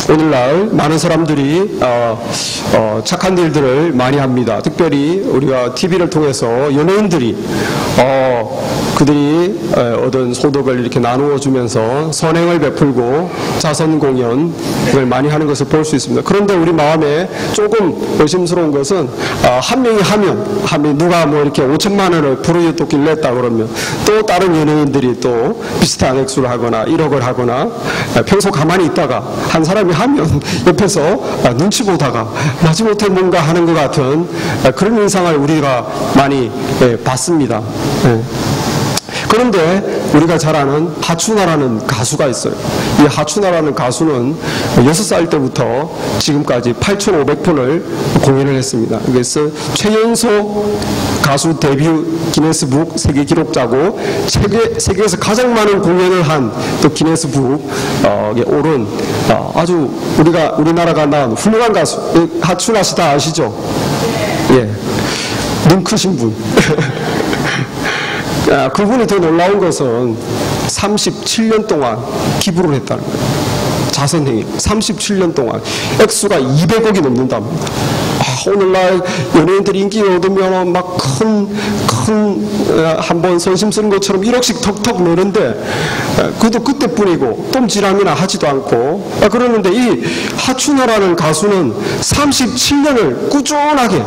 오늘날 많은 사람들이 착한 일들을 많이 합니다. 특별히 우리가 TV를 통해서 연예인들이 그들이 얻은 소득을 이렇게 나누어 주면서 선행을 베풀고 자선 공연을 많이 하는 것을 볼 수 있습니다. 그런데 우리 마음에 조금 의심스러운 것은 한 명이 하면 누가 뭐 이렇게 5천만 원을 불우유토끼 냈다 그러면 또 다른 연예인들이 또 비슷한 액수를 하거나 1억을 하거나 평소 가만히 있다가 한 사람이 하면 옆에서 눈치 보다가 마지못해 뭔가 하는 것 같은 그런 인상을 우리가 많이 봤습니다. 그런데 우리가 잘 아는 하춘아라는 가수가 있어요. 이 하춘아라는 가수는 6살 때부터 지금까지 8,500번을 공연을 했습니다. 그래서 최연소 가수 데뷔 기네스북 세계 기록자고 세계에서 가장 많은 공연을 한 또 기네스북에 오른 아주 우리나라가 낳은 훌륭한 가수 하춘아 씨 다 아시죠? 예, 눈 크신 분. 그분이 더 놀라운 것은 37년 동안 기부를 했다는 거예요. 자선행위 37년 동안 액수가 200억이 넘는답니다. 오늘날 연예인들이 인기를 얻으면 막 한번 선심 쓰는 것처럼 1억씩 턱턱 내는데 그것도 그때뿐이고 똥지람이나 하지도 않고 그러는데 이 하춘아라는 가수는 37년을 꾸준하게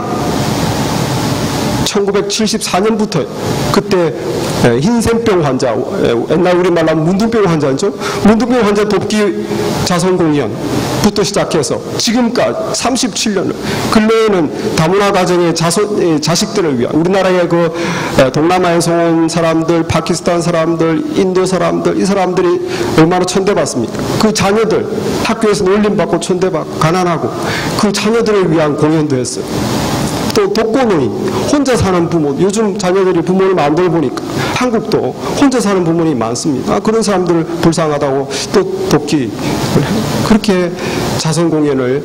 1974년부터 그때 흰센병 환자, 옛날 우리말로 하면 문둥병 환자죠. 문둥병 환자 돕기 자선 공연부터 시작해서 지금까지 37년을 근래에는 다문화 가정의 자식들을 위한 우리나라의 그 동남아에서 온 사람들, 파키스탄 사람들, 인도 사람들 이 사람들이 얼마나 천대받습니까? 그 자녀들 학교에서 놀림받고 천대받고 가난하고 그 자녀들을 위한 공연도 했어요. 또 독거노인, 혼자 사는 부모, 요즘 자녀들이 부모를 만들어 보니까 한국도 혼자 사는 부모님이 많습니다. 그런 사람들을 불쌍하다고 또 돕기 그렇게 자선 공연을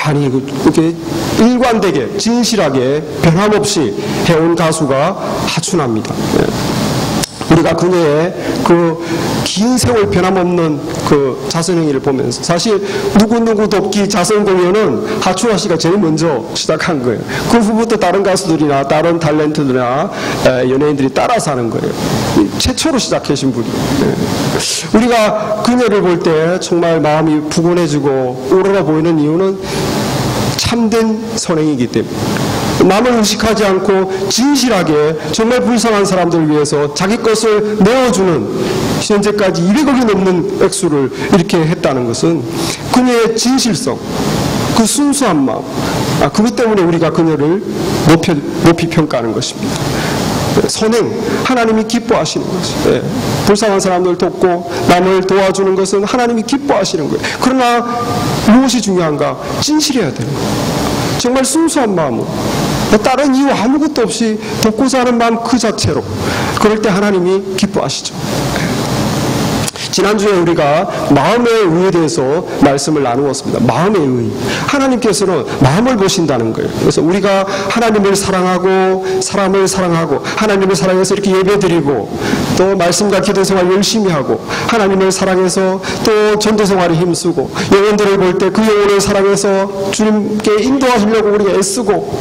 많이 이렇게 일관되게 진실하게 변함없이 해온 가수가 하춘아입니다. 우리가 그녀의 그 긴 세월 변함없는 그 자선행위를 보면서 사실 누구누구 돕기 자선 공연은 하춘아 씨가 제일 먼저 시작한 거예요. 그 후부터 다른 가수들이나 다른 탤런트들이나 연예인들이 따라서 하는 거예요. 최초로 시작하신 분이에요. 우리가 그녀를 볼 때 정말 마음이 푸근해지고 우러러 보이는 이유는 참된 선행이기 때문에 남을 의식하지 않고 진실하게 정말 불쌍한 사람들을 위해서 자기 것을 내어주는 현재까지 200억이 넘는 액수를 이렇게 했다는 것은 그녀의 진실성, 그 순수한 마음, 그것 때문에 우리가 그녀를 높이 평가하는 것입니다. 선행, 하나님이 기뻐하시는 것이에요. 불쌍한 사람들 돕고 남을 도와주는 것은 하나님이 기뻐하시는 거예요. 그러나 무엇이 중요한가? 진실해야 되는 거예요. 정말 순수한 마음으로 다른 이유 아무것도 없이 돕고자 하는 마음 그 자체로 그럴 때 하나님이 기뻐하시죠. 지난주에 우리가 마음의 의에 대해서 말씀을 나누었습니다. 마음의 의. 하나님께서는 마음을 보신다는 거예요. 그래서 우리가 하나님을 사랑하고 사람을 사랑하고 하나님을 사랑해서 이렇게 예배드리고 또 말씀과 기도생활 열심히 하고 하나님을 사랑해서 또 전도생활에 힘쓰고 영혼들을 볼 때 그 영혼을 사랑해서 주님께 인도하시려고 우리가 애쓰고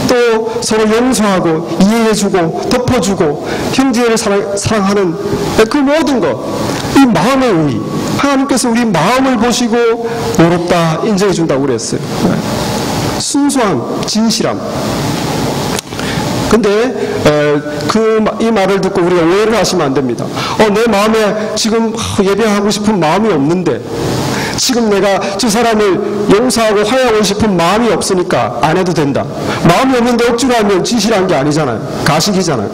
또 서로 용서하고 이해해주고 덮어주고 형제를 사랑하는 그 모든 것 이 마음의 의 하나님께서 우리 마음을 보시고 의롭다 인정해준다고 그랬어요. 순수함, 진실함. 근데 이 말을 듣고 우리가 오해를 하시면 안 됩니다. 내 마음에 지금 예배하고 싶은 마음이 없는데 지금 내가 저 사람을 용서하고 화해하고 싶은 마음이 없으니까 안 해도 된다. 마음이 없는데 억지로 하면 진실한 게 아니잖아요. 가식이잖아요.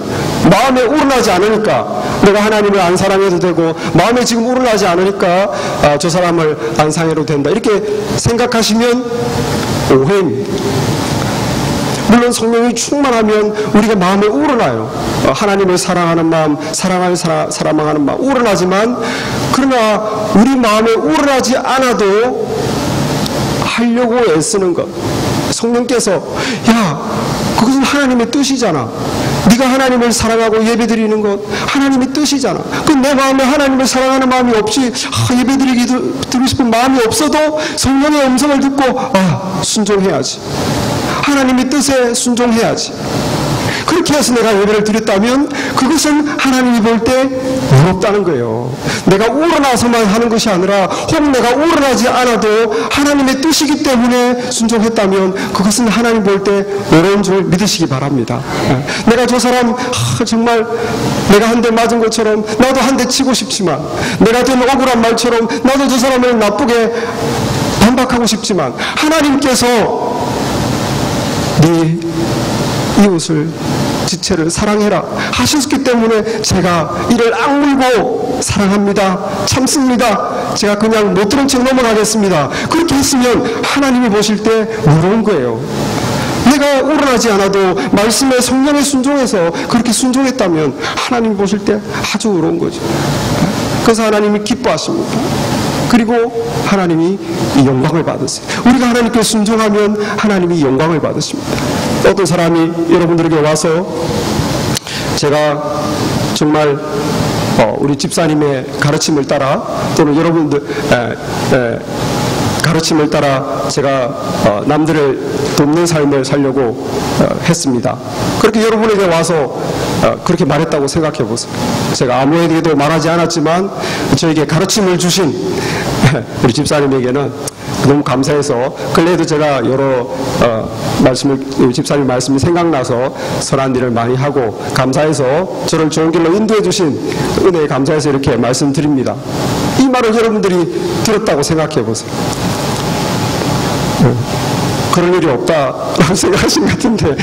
마음에 우러나지 않으니까 내가 하나님을 안 사랑해도 되고 마음에 지금 우러나지 않으니까 저 사람을 안 사랑해도 된다. 이렇게 생각하시면 오해입니다. 물론 성령이 충만하면 우리가 마음에 우러나요. 하나님을 사랑하는 마음, 사랑하는 마음 우러나지만 그러나 우리 마음에 우러나지 않아도 하려고 애쓰는 것. 성령께서 야 그것은 하나님의 뜻이잖아. 네가 하나님을 사랑하고 예배드리는 것 하나님의 뜻이잖아. 그 내 마음에 하나님을 사랑하는 마음이 없이 예배드리고 싶은 마음이 없어도 성령의 음성을 듣고 순종해야지. 하나님의 뜻에 순종해야지. 그렇게 해서 내가 예배를 드렸다면 그것은 하나님이 볼 때 의롭다는 거예요. 내가 우러나서만 하는 것이 아니라 혹 내가 우러나지 않아도 하나님의 뜻이기 때문에 순종했다면 그것은 하나님 볼 때 의로운 줄 믿으시기 바랍니다. 내가 저 사람 정말 내가 한 대 맞은 것처럼 나도 한 대 치고 싶지만, 내가 된 억울한 말처럼 나도 저 사람을 나쁘게 반박하고 싶지만, 하나님께서 네 이웃을 지체를 사랑해라 하셨기 때문에 제가 이를 악물고 사랑합니다. 참습니다. 제가 그냥 못 들은 척 넘어가겠습니다. 그렇게 했으면 하나님이 보실 때 의로운 거예요. 내가 우러나지 않아도 말씀에 성령에 순종해서 그렇게 순종했다면 하나님이 보실 때 아주 의로운 거죠. 그래서 하나님이 기뻐하십니다. 그리고 하나님이 이 영광을 받으세요. 우리가 하나님께 순종하면 하나님이 영광을 받으십니다. 어떤 사람이 여러분들에게 와서 제가 정말 우리 집사님의 가르침을 따라 또는 여러분들 가르침을 따라 제가 남들을 돕는 삶을 살려고 했습니다. 그렇게 여러분에게 와서 그렇게 말했다고 생각해 보세요. 제가 아무에게도 말하지 않았지만 저에게 가르침을 주신 우리 집사님에게는 너무 감사해서, 근래에도 제가 여러 집사님 말씀이 생각나서 선한 일을 많이 하고 감사해서 저를 좋은 길로 인도해 주신 은혜에 감사해서 이렇게 말씀드립니다. 이 말을 여러분들이 들었다고 생각해 보세요. 그런 일이 없다라고 생각하신 것 같은데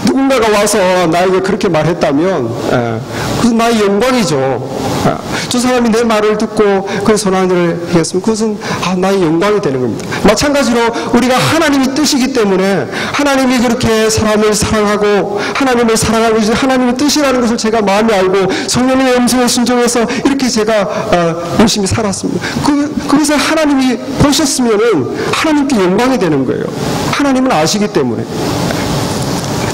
누군가가 와서 나에게 그렇게 말했다면 그것은 나의 영광이죠. 저 사람이 내 말을 듣고 그 선한 일을 했으면 그것은 나의 영광이 되는 겁니다. 마찬가지로 우리가 하나님의 뜻이기 때문에 하나님이 그렇게 사람을 사랑하고 하나님을 사랑하고 하나님의 뜻이라는 것을 제가 마음에 알고 성령의 음성에 순종해서 이렇게 제가 열심히 살았습니다. 그것을 하나님이 보셨으면은 하나님께 영광이 되는 거예요. 하나님은 아시기 때문에.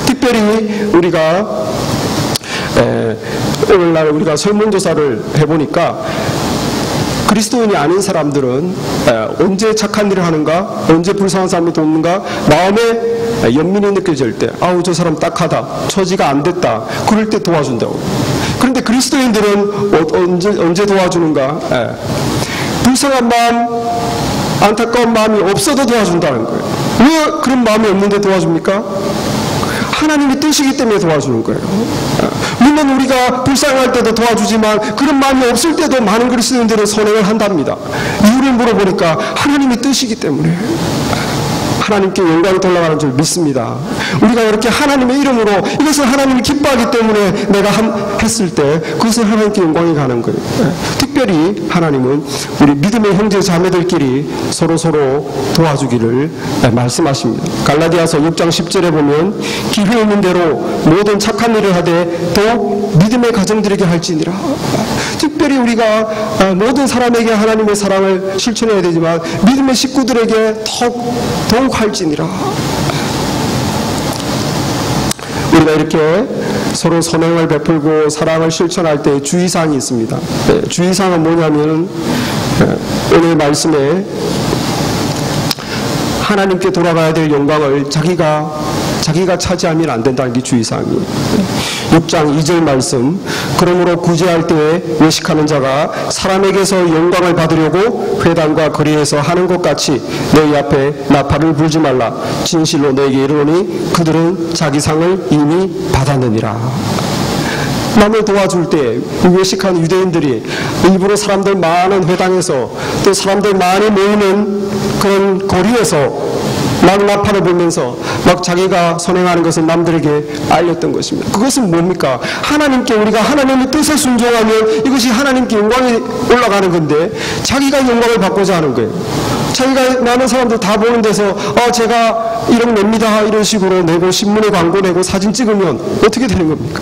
특별히 우리가 오늘날 우리가 설문조사를 해보니까 그리스도인이 아닌 사람들은 언제 착한 일을 하는가, 언제 불쌍한 사람을 돕는가, 마음에 연민이 느껴질 때 저 사람 딱하다, 처지가 안 됐다, 그럴 때 도와준다고. 그런데 그리스도인들은 언제 도와주는가, 불쌍한 마음, 안타까운 마음이 없어도 도와준다는 거예요. 왜 그런 마음이 없는데 도와줍니까? 하나님의 뜻이기 때문에 도와주는 거예요. 물론 우리가 불쌍할 때도 도와주지만 그런 마음이 없을 때도 많은 그리스도인들은 선행을 한답니다. 이유를 물어보니까 하나님의 뜻이기 때문에. 하나님께 영광이 돌아가는 줄 믿습니다. 우리가 이렇게 하나님의 이름으로 이것을 하나님이 기뻐하기 때문에 내가 했을 때 그것은 하나님께 영광이 가는 거예요. 특별히 하나님은 우리 믿음의 형제 자매들끼리 서로 도와주기를 말씀하십니다. 갈라디아서 6장 10절에 보면 기회 있는 대로 모든 착한 일을 하되 더욱 믿음의 가정들에게 할지니라. 특별히 우리가 모든 사람에게 하나님의 사랑을 실천해야 되지만 믿음의 식구들에게 더욱 할지니라. 우리가 이렇게 서로 선행을 베풀고 사랑을 실천할 때 주의사항이 있습니다. 주의사항은 뭐냐면 오늘 말씀에 하나님께 돌아가야 될 영광을 자기가 차지하면 안 된다는 게 주의사항이에요. 6장 2절 말씀, 그러므로 구제할 때에 외식하는 자가 사람에게서 영광을 받으려고 회당과 거리에서 하는 것 같이 너희 앞에 나팔을 불지 말라. 진실로 너에게 이르노니 그들은 자기 상을 이미 받았느니라. 남을 도와줄 때 외식한 유대인들이 일부러 사람들 많은 회당에서 또 사람들 많이 모이는 그런 거리에서 막 나팔을 불면서 막 자기가 선행하는 것을 남들에게 알렸던 것입니다. 그것은 뭡니까? 우리가 하나님의 뜻에 순종하면 이것이 하나님께 영광이 올라가는 건데 자기가 영광을 받고자 하는 거예요. 자기가 많은 사람들 다 보는 데서 제가 1억 냅니다 이런 식으로 내고 신문에 광고 내고 사진 찍으면 어떻게 되는 겁니까?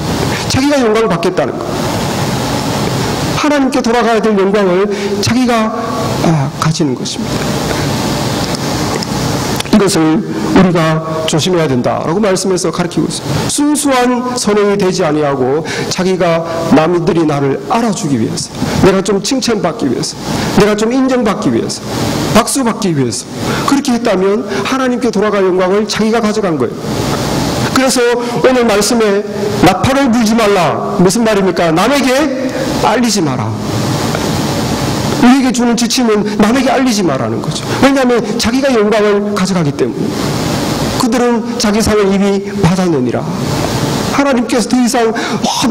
자기가 영광을 받겠다는 거예요. 하나님께 돌아가야 될 영광을 자기가 가지는 것입니다. 것을 우리가 조심해야 된다라고 말씀해서 가르치고 있어요. 순수한 선행이 되지 아니하고 자기가 남들이 나를 알아주기 위해서, 내가 좀 칭찬받기 위해서, 내가 좀 인정받기 위해서, 박수받기 위해서 그렇게 했다면 하나님께 돌아갈 영광을 자기가 가져간 거예요. 그래서 오늘 말씀에 나팔을 불지 말라, 무슨 말입니까? 남에게 알리지 마라. 우리에게 주는 지침은 남에게 알리지 마라는 거죠. 왜냐하면 자기가 영광을 가져가기 때문에. 그들은 자기 상을 이미 받아내니라. 하나님께서 더 이상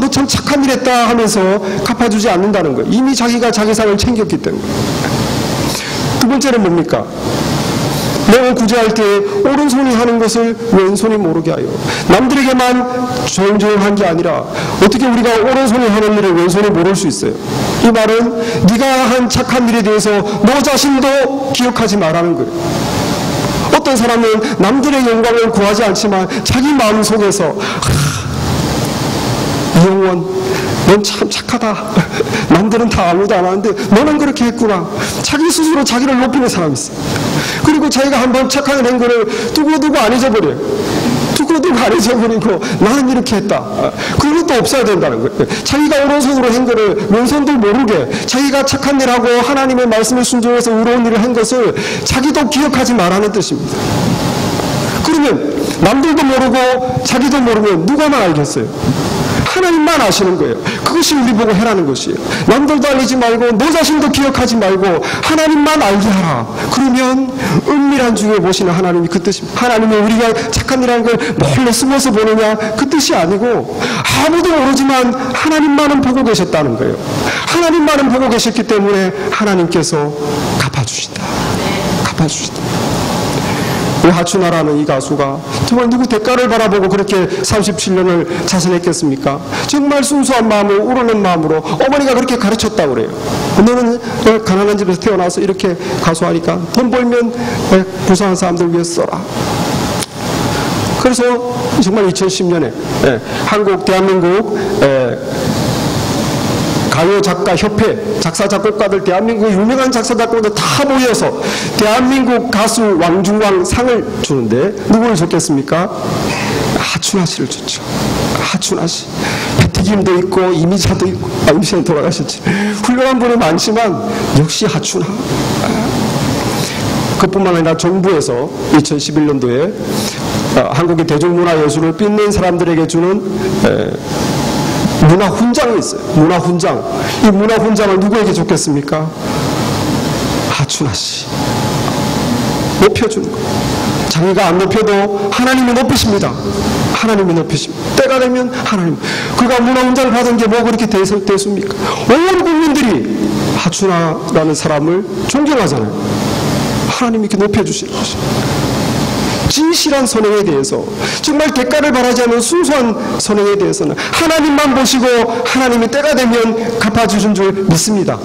너 참 착한 일 했다 하면서 갚아주지 않는다는 거예요. 이미 자기가 자기 상을 챙겼기 때문에. 두 번째는 뭡니까? 내가 구제할 때 오른손이 하는 것을 왼손이 모르게 하여. 남들에게만 조용조용한 게 아니라 어떻게 우리가 오른손이 하는 일을 왼손이 모를 수 있어요? 이 말은 네가 한 착한 일에 대해서 너 자신도 기억하지 말라는 거예요. 어떤 사람은 남들의 영광을 구하지 않지만 자기 마음 속에서 이영원 넌 참 착하다. 남들은 다 아무도 안 하는데 너는 그렇게 했구나. 자기 스스로 자기를 높이는 사람이 있어요. 그리고 자기가 한번 착한 일 한 거를 두고두고 안 잊어버려요. 두고두고 안 잊어버리고 나는 이렇게 했다. 그런 것도 없어야 된다는 거예요. 자기가 오른손으로 한 거를 왼손도 모르게 자기가 착한 일하고 하나님의 말씀에 순종해서 의로운 일을 한 것을 자기도 기억하지 말라는 뜻입니다. 그러면 남들도 모르고 자기도 모르면 누가만 알겠어요? 하나님만 아시는 거예요. 그것이 우리 보고 해라는 것이에요. 남들도 알리지 말고 너 자신도 기억하지 말고 하나님만 알게 하라. 그러면 은밀한 중에 보시는 하나님이 그 뜻입니다. 하나님은 우리가 착한 일하는 걸 몰래 숨어서 보느냐 그 뜻이 아니고 아무도 모르지만 하나님만은 보고 계셨다는 거예요. 하나님만은 보고 계셨기 때문에 하나님께서 갚아주신다. 갚아주신다. 이 하춘아라는 이 가수가 정말 누구 대가를 바라보고 그렇게 37년을 자선했겠습니까? 정말 순수한 마음으로 우러는 마음으로 어머니가 그렇게 가르쳤다고 그래요. 너는 가난한 집에서 태어나서 이렇게 가수하니까 돈 벌면 부상한 사람들 위해서 써라. 그래서 정말 2010년에 대한민국 가요작가협회 작사 작곡가들 대한민국 유명한 작사 작곡가들 다 모여서 대한민국 가수 왕중왕 상을 주는데 누구를 줬겠습니까? 하춘아 씨를 줬죠. 하춘아 씨. 배태김도 있고 이미자도 있고 이미자는 돌아가셨지. 훌륭한 분이 많지만 역시 하춘아. 그뿐만 아니라 정부에서 2011년도에 한국의 대중문화예술을 빛낸 사람들에게 주는 문화훈장이 있어요. 문화훈장. 이 문화훈장을 누구에게 줬겠습니까? 하춘아 씨. 높여주는 거예요. 자기가 안 높여도 하나님이 높이십니다. 하나님이 높이십니다. 때가 되면 하나님. 그가 문화훈장을 받은 게 뭐 그렇게 대수입니까? 온 국민들이 하춘아라는 사람을 존경하잖아요. 하나님이 이렇게 높여주시는 것입니다. 진실한 선행에 대해서 정말 대가를 바라지 않는 순수한 선행에 대해서는 하나님만 보시고 하나님이 때가 되면 갚아주신 줄 믿습니다.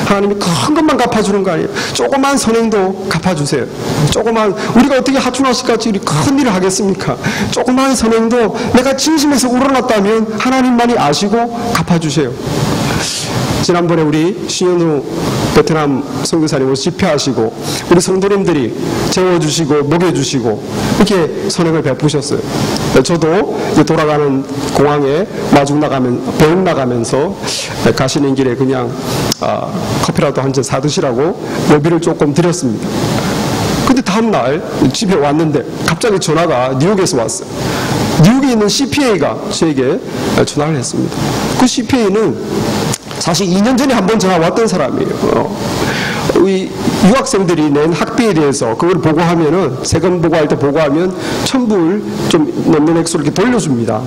하나님이 큰 것만 갚아주는 거 아니에요. 조그만 선행도 갚아주세요. 조그만 우리가 어떻게 하춘아 씨같이 큰 일을 하겠습니까? 조그만 선행도 내가 진심에서 우러났다면 하나님만이 아시고 갚아주세요. 지난번에 우리 신현우 베트남 선교사님으로 집회하시고 우리 성도님들이 재워주시고 먹여주시고 이렇게 선행을 베푸셨어요. 저도 이제 돌아가는 공항에 배웅 나가면서 가시는 길에 그냥 커피라도 한 잔 사드시라고 여비를 조금 드렸습니다. 근데 다음날 집에 왔는데 갑자기 전화가 뉴욕에서 왔어요. 뉴욕에 있는 CPA가 저에게 전화를 했습니다. 그 CPA는 사실 2년 전에 한 번 전화 왔던 사람이에요. 우리 유학생들이 낸 학비에 대해서 그걸 보고하면은 세금 보고할 때 보고하면 첨부를 좀 넣는 액수를 이렇게 돌려줍니다.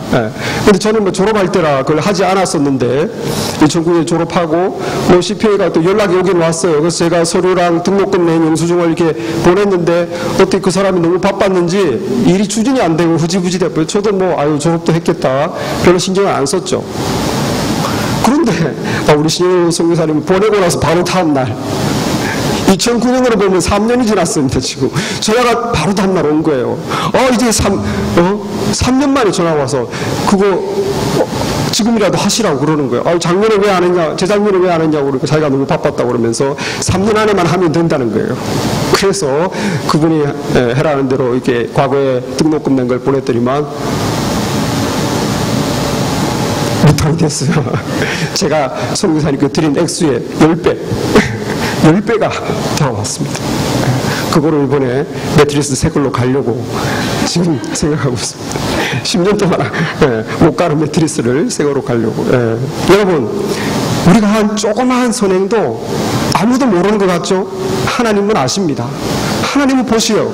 근데 저는 뭐 졸업할 때라 그걸 하지 않았었는데 전국에 졸업하고 뭐 CPA가 또 연락이 오긴 왔어요. 그래서 제가 서류랑 등록금 낸 영수증을 이렇게 보냈는데 어떻게 그 사람이 너무 바빴는지 일이 추진이 안 되고 흐지부지 됐고요. 저도 뭐 졸업도 했겠다 별로 신경을 안 썼죠. 그런데 우리 신현우 선교사님이 보내고 나서 바로 다음 날 2009년으로 보면 3년이 지났습니다. 지금 전화가 바로 다음 날 온 거예요. 이제 3년 만에 전화 와서 그거 지금이라도 하시라고 그러는 거예요. 작년에 왜 안 했냐, 재작년에 왜 안 했냐고 그러니까 자기가 너무 바빴다고 그러면서 3년 안에만 하면 된다는 거예요. 그래서 그분이 해라는 대로 이렇게 과거에 등록금 낸 걸 보냈더니만 무탕이 됐어요. 제가 선교사님께 드린 액수의 10배, 10배가 들어왔습니다. 그거를 이번에 매트리스 새 걸로 가려고 지금 생각하고 있습니다. 10년 동안 못 가는 매트리스를 새 걸로 가려고. 여러분, 우리가 한 조그마한 선행도 아무도 모르는 것 같죠? 하나님은 아십니다. 하나님은 보시요.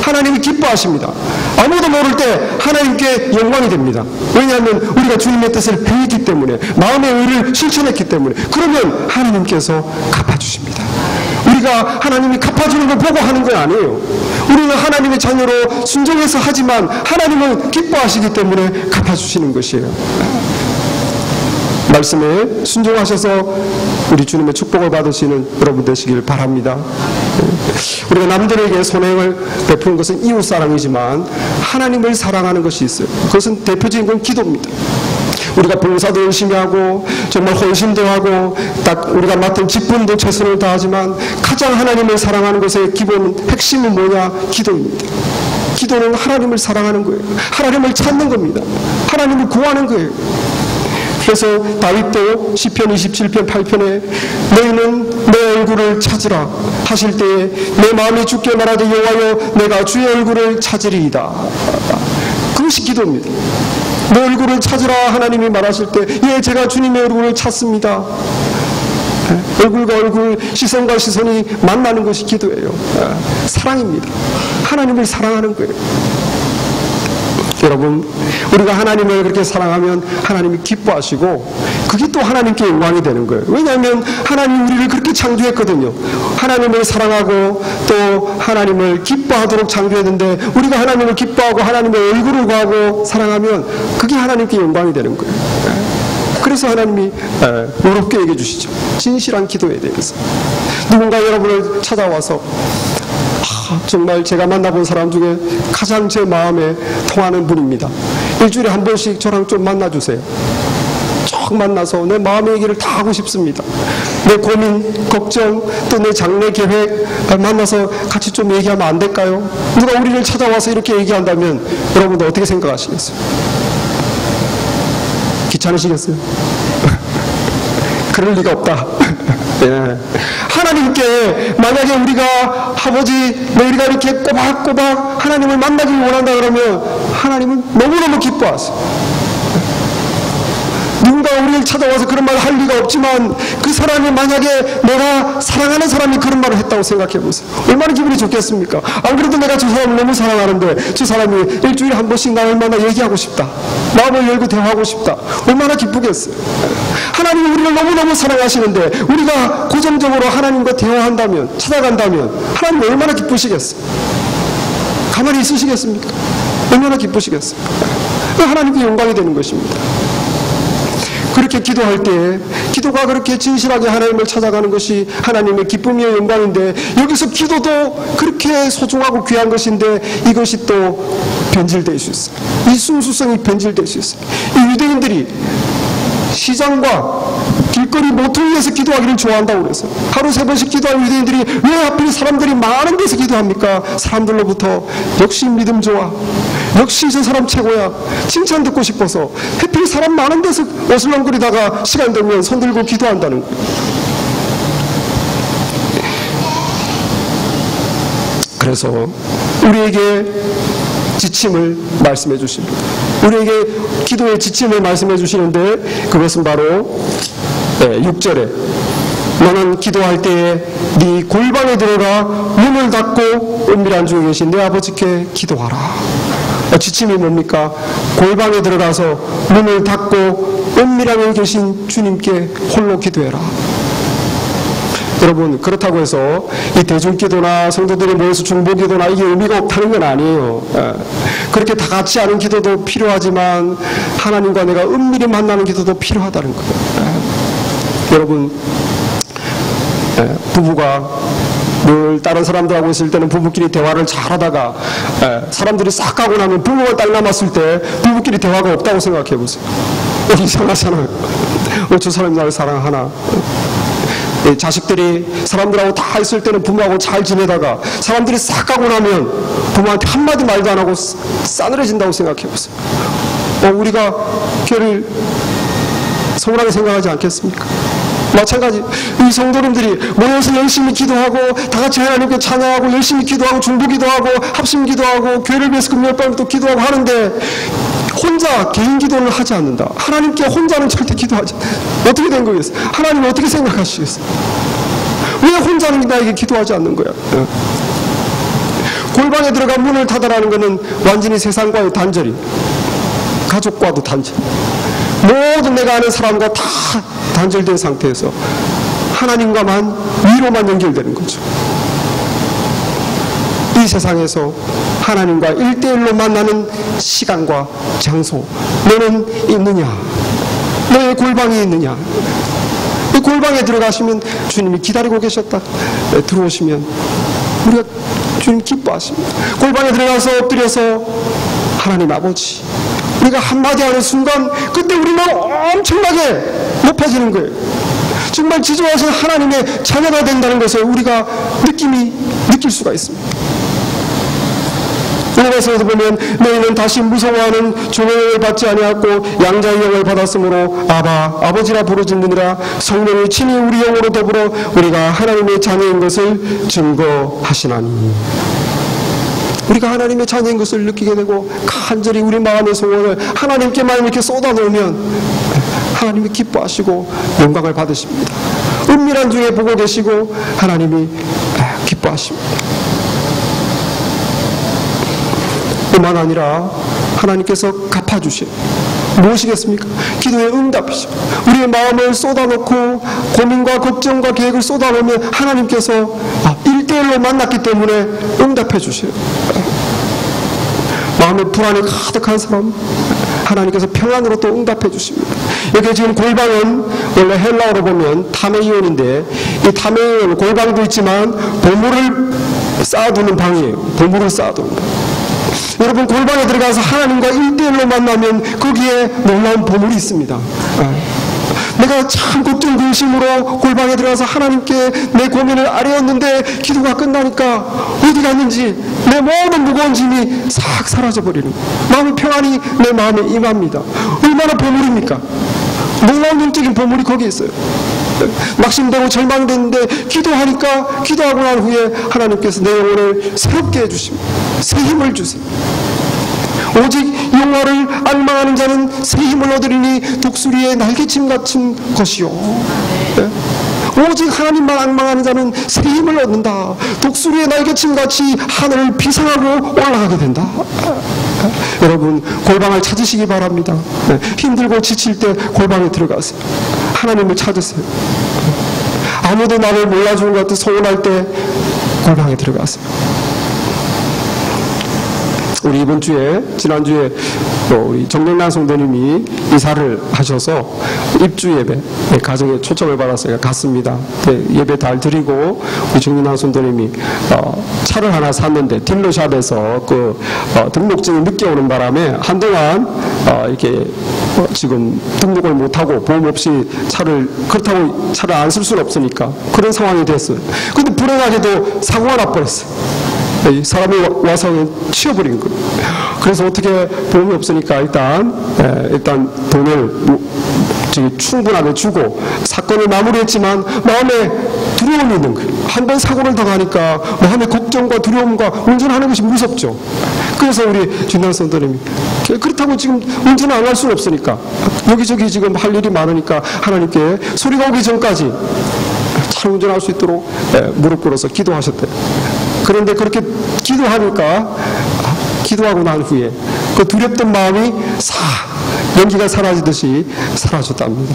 하나님이 기뻐하십니다. 아무도 모를 때 하나님께 영광이 됩니다. 왜냐하면 우리가 주님의 뜻을 행했기 때문에, 마음의 의를 실천했기 때문에. 그러면 하나님께서 갚아주십니다. 우리가 하나님이 갚아주는 걸 보고 하는 건 아니에요. 우리는 하나님의 자녀로 순종해서 하지만 하나님은 기뻐하시기 때문에 갚아주시는 것이에요. 말씀에 순종하셔서 우리 주님의 축복을 받으시는 여러분 되시길 바랍니다. 우리가 남들에게 선행을 베푸는 것은 이웃사랑이지만 하나님을 사랑하는 것이 있어요. 그것은 대표적인 건 기도입니다. 우리가 봉사도 열심히 하고 정말 헌신도 하고 딱 우리가 맡은 직분도 최선을 다하지만 가장 하나님을 사랑하는 것의 기본 핵심은 뭐냐? 기도입니다. 기도는 하나님을 사랑하는 거예요. 하나님을 찾는 겁니다. 하나님을 구하는 거예요. 그래서 다윗도 시편 27편 8편에 너희는 내 얼굴을 찾으라 하실 때에 내 마음이 주께 말하되 여호와여 내가 주의 얼굴을 찾으리이다. 그것이 기도입니다. 내 얼굴을 찾으라 하나님이 말하실 때 예, 제가 주님의 얼굴을 찾습니다. 얼굴과 얼굴, 시선과 시선이 만나는 것이 기도예요. 사랑입니다. 하나님을 사랑하는 거예요. 여러분, 우리가 하나님을 그렇게 사랑하면 하나님이 기뻐하시고 그게 또 하나님께 영광이 되는 거예요. 왜냐하면 하나님이 우리를 그렇게 창조했거든요. 하나님을 사랑하고 또 하나님을 기뻐하도록 창조했는데 우리가 하나님을 기뻐하고 하나님의 얼굴을 구하고 사랑하면 그게 하나님께 영광이 되는 거예요. 그래서 하나님이 어렵게 얘기해 주시죠. 진실한 기도에 대해서. 누군가 여러분을 찾아와서 정말 제가 만나본 사람 중에 가장 제 마음에 통하는 분입니다. 일주일에 한 번씩 저랑 좀 만나주세요. 쭉 만나서 내 마음의 얘기를 다 하고 싶습니다. 내 고민, 걱정, 또 내 장래 계획 만나서 같이 좀 얘기하면 안 될까요? 누가 우리를 찾아와서 이렇게 얘기한다면 여러분들 어떻게 생각하시겠어요? 귀찮으시겠어요? 그럴 리가 없다. 예. 하나님께 만약에 우리가 아버지 우리가 이렇게 꼬박꼬박 하나님을 만나길 원한다 그러면 하나님은 너무너무 기뻐하세요. 누군가 우리를 찾아와서 그런 말을 할 리가 없지만 그 사람이 만약에 내가 사랑하는 사람이 그런 말을 했다고 생각해 보세요. 얼마나 기분이 좋겠습니까? 안 그래도 내가 저 사람을 너무 사랑하는데 저 사람이 일주일에 한 번씩 나를 만나 얘기하고 싶다. 마음을 열고 대화하고 싶다. 얼마나 기쁘겠어요. 하나님이 우리를 너무너무 사랑하시는데 우리가 고정적으로 하나님과 대화한다면, 찾아간다면 하나님 얼마나 기쁘시겠어요. 가만히 있으시겠습니까? 얼마나 기쁘시겠어요. 하나님께 영광이 되는 것입니다. 그렇게 기도할 때 기도가 그렇게 진실하게 하나님을 찾아가는 것이 하나님의 기쁨이요 영광인데 여기서 기도도 그렇게 소중하고 귀한 것인데 이것이 또 변질될 수 있어요. 이 순수성이 변질될 수 있어요. 이 유대인들이 시장과 길거리 모퉁이에서 기도하기를 좋아한다고 그래서 하루 3번씩 기도하는 유대인들이 왜 하필 사람들이 많은 데서 기도합니까? 사람들로부터 역시 믿음 좋아, 역시 저 사람 최고야 칭찬 듣고 싶어서 하필 사람 많은 데서 어슬렁거리다가 시간 되면 손 들고 기도한다는 거예요. 그래서 우리에게 지침을 말씀해 주십니다. 우리에게 기도의 지침을 말씀해 주시는데 그것은 바로 6절에 너는 기도할 때에 네 골방에 들어가 문을 닫고 은밀한 중에 계신 내 아버지께 기도하라. 지침이 뭡니까? 골방에 들어가서 문을 닫고 은밀하게 계신 주님께 홀로 기도해라. 여러분, 그렇다고 해서 이 대중기도나 성도들이 모여서 중보기도나 이게 의미가 없다는 건 아니에요. 그렇게 다 같이 하는 기도도 필요하지만 하나님과 내가 은밀히 만나는 기도도 필요하다는 거예요. 여러분, 부부가 늘 다른 사람들하고 있을 때는 부부끼리 대화를 잘하다가 사람들이 싹 가고 나면 부부가 딱 남았을 때 부부끼리 대화가 없다고 생각해 보세요. 이상하잖아요. 저 사람이 나를 사랑하나. 자식들이 사람들하고 다 있을 때는 부모하고 잘 지내다가 사람들이 싹 가고 나면 부모한테 한마디 말도 안 하고 싸늘해진다고 생각해 보세요. 우리가 교회를 소홀하게 생각하지 않겠습니까? 마찬가지 이 성도님들이 모여서 열심히 기도하고 다 같이 하나님께 찬양하고 열심히 기도하고 중보기도하고 합심기도하고 교회를 위해서 금요일밤도 기도하고 하는데 혼자 개인 기도를 하지 않는다. 하나님께 혼자는 절대 기도하지 않는다. 어떻게 된 거겠어요? 하나님은 어떻게 생각하시겠어요? 왜 혼자는 나에게 기도하지 않는 거야? 골방에 들어가 문을 닫아라는 것은 완전히 세상과의 단절이, 가족과도 단절, 모든 내가 아는 사람과 다 단절된 상태에서 하나님과만 위로만 연결되는 거죠. 이 세상에서 하나님과 1대1로 만나는 시간과 장소, 너는 있느냐? 너의 골방이 있느냐? 이 골방에 들어가시면 주님이 기다리고 계셨다. 들어오시면 우리가 주님 기뻐하십니다. 골방에 들어가서 엎드려서 하나님 아버지, 우리가 한마디 하는 순간 그때 우리는 엄청나게 높아지는 거예요. 정말 지존하신 하나님의 자녀가 된다는 것을 우리가 느낄 수가 있습니다. 오늘에서 보면 너희는 다시 무서워하는 종의 영을 받지 아니하고 양자의 영을 받았으므로 아바 아버지라 부르짖느니라. 성령이 친히 우리 영으로 더불어 우리가 하나님의 자녀인 것을 증거하시나니. 우리가 하나님의 자녀인 것을 느끼게 되고 간절히 우리 마음의 소원을 하나님께만 이렇게 쏟아놓으면 하나님이 기뻐하시고 영광을 받으십니다. 은밀한 중에 보고 계시고 하나님이 기뻐하십니다. 뿐만 아니라 하나님께서 갚아주셔요. 무엇이겠습니까? 기도의 응답이죠. 우리의 마음을 쏟아놓고 고민과 걱정과 계획을 쏟아놓으면 하나님께서 1대1로 만났기 때문에 응답해 주셔요. 마음에 불안이 가득한 사람 하나님께서 평안으로 또 응답해 주십니다. 여기 지금 골방은 원래 헬라어로 보면 타메이온인데 이 타메이온 골방도 있지만 보물을 쌓아두는 방이에요. 보물을 쌓아두는 방. 여러분 골방에 들어가서 하나님과 1대1로 만나면 거기에 놀라운 보물이 있습니다. 내가 참고 뜬금심으로 골방에 들어가서 하나님께 내 고민을 아뢰었는데 기도가 끝나니까 어디 갔는지 내 모든 무거운 짐이 싹 사라져버리는 마음의 평안이 내 마음에 임합니다. 얼마나 보물입니까? 놀라운 영적인 보물이 거기에 있어요. 낙심되고 절망됐는데 기도하고 난 후에 하나님께서 내 영혼을 새롭게 해주십니다. 새 힘을 주세요. 오직 영화를 앙망하는 자는 새 힘을 얻으리니 독수리의 날개침 같은 것이요. 오직 하나님만 앙망하는 자는 새 힘을 얻는다. 독수리의 날개침 같이 하늘을 비상하고 올라가게 된다. 여러분 골방을 찾으시기 바랍니다. 힘들고 지칠 때 골방에 들어가세요. 하나님을 찾으세요. 아무도 나를 몰라주는 것 같아 서운할 때 골방에 들어가세요. 우리 이번 주에 지난주에 우리 정명란 성도님이 이사를 하셔서 입주 예배 가정에 초청을 받았어요. 갔습니다. 예배 잘 드리고 우리 정명란 성도님이 차를 하나 샀는데 딜러샵에서 그 등록증이 늦게 오는 바람에 한동안 이렇게 지금 등록을 못하고 보험 없이 그렇다고 차를 안 쓸 수는 없으니까 그런 상황이 됐어요. 근데 불행하게도 사고가 나버렸어요. 사람이 와서 치워버린 거예요. 그래서 어떻게 보험이 없으니까 일단 돈을 충분하게 주고 사건을 마무리했지만 마음에 두려움이 있는 거예요. 한 번 사고를 당하니까 마음의 걱정과 두려움과 운전하는 것이 무섭죠. 그래서 우리 준단 선생님이 그렇다고 지금 운전을 안 할 수는 없으니까 여기저기 지금 할 일이 많으니까 하나님께 소리가 오기 전까지 잘 운전할 수 있도록 무릎 꿇어서 기도하셨대요. 그런데 그렇게 기도하고 난 후에 그 두렵던 마음이 연기가 사라지듯이 사라졌답니다.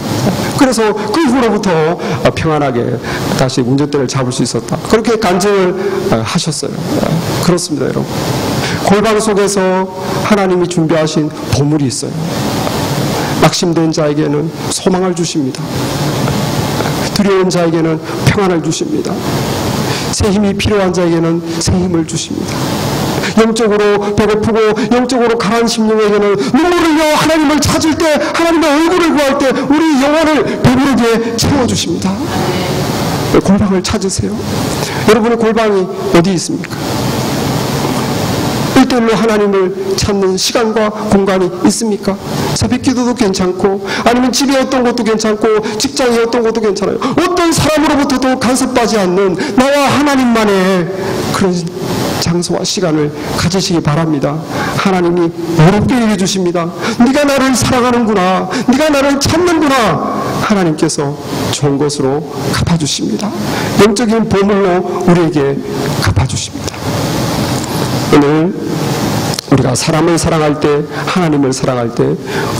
그래서 그 후로부터 평안하게 다시 운전대를 잡을 수 있었다. 그렇게 간증을 하셨어요. 그렇습니다, 여러분. 골방 속에서 하나님이 준비하신 보물이 있어요. 낙심된 자에게는 소망을 주십니다. 두려운 자에게는 평안을 주십니다. 새 힘이 필요한 자에게는 새 힘을 주십니다. 영적으로 배고프고 영적으로 가라앉은 심령에게는 눈물을 흘려 하나님을 찾을 때, 하나님의 얼굴을 구할 때 우리 영혼을 배부르게 채워주십니다. 골방을 찾으세요. 여러분의 골방이 어디 있습니까? 1대1로 하나님을 찾는 시간과 공간이 있습니까? 새벽 기도도 괜찮고, 아니면 집에 어떤 것도 괜찮고, 직장에 어떤 것도 괜찮아요. 어떤 사람으로부터도 간섭하지 않는 나와 하나님만의 그런 장소와 시간을 가지시기 바랍니다. 하나님이 어렵게 해주십니다. 네가 나를 사랑하는구나, 네가 나를 찾는구나. 하나님께서 좋은 것으로 갚아주십니다. 영적인 보물로 우리에게 갚아주십니다. 오늘 우리가 사람을 사랑할 때, 하나님을 사랑할 때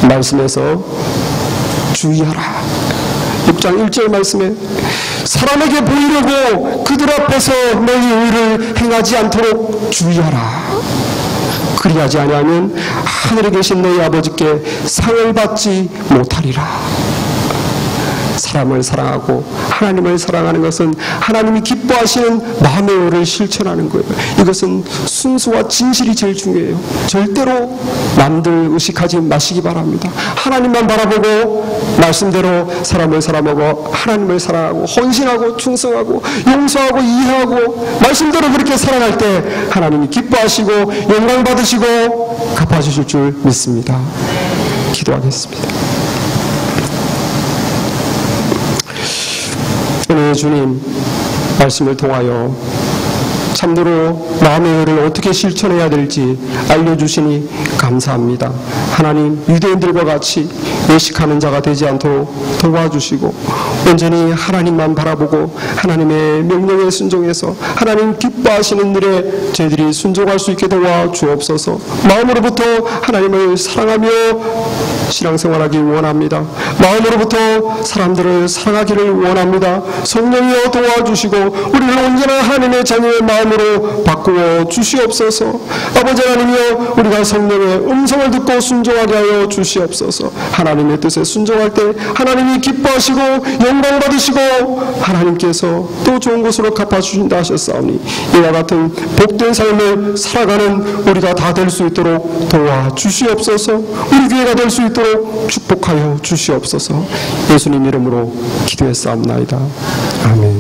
말씀에서 주의하라. 6장 1절 말씀에 사람에게 보이려고 그들 앞에서 너희 의를 행하지 않도록 주의하라. 그리하지 아니하면 하늘에 계신 너희 아버지께 상을 받지 못하리라. 사람을 사랑하고 하나님을 사랑하는 것은 하나님이 기뻐하시는 마음의 의를 실천하는 거예요. 이것은 순수와 진실이 제일 중요해요. 절대로 남들 의식하지 마시기 바랍니다. 하나님만 바라보고 말씀대로 사람을 사랑하고 하나님을 사랑하고 헌신하고 충성하고 용서하고 이해하고 말씀대로 그렇게 살아갈 때 하나님이 기뻐하시고 영광 받으시고 갚아주실 줄 믿습니다. 기도하겠습니다. 오늘 주님 말씀을 통하여 참으로 마음의 의를 어떻게 실천해야 될지 알려주시니 감사합니다. 하나님, 유대인들과 같이 외식하는 자가 되지 않도록 도와주시고 온전히 하나님만 바라보고 하나님의 명령에 순종해서 하나님 기뻐하시는 일에 저희들이 순종할 수 있게 도와주옵소서. 마음으로부터 하나님을 사랑하며 신앙생활하기 원합니다. 마음으로부터 사람들을 사랑하기를 원합니다. 성령이여 도와주시고 우리를 온전한 하나님의 자녀의 마음으로 바꾸어 주시옵소서. 아버지 하나님이여, 우리가 성령의 음성을 듣고 순종하게 하여 주시옵소서. 하나님의 뜻에 순종할 때 하나님이 기뻐하시고 영광 받으시고 하나님께서 또 좋은 것으로 갚아주신다 하셨사오니 이와 같은 복된 삶을 살아가는 우리가 다 될 수 있도록 도와주시옵소서. 우리 교회가 될 수 있도록 축복하여 주시옵소서. 예수님 이름으로 기도했사옵나이다. 아멘.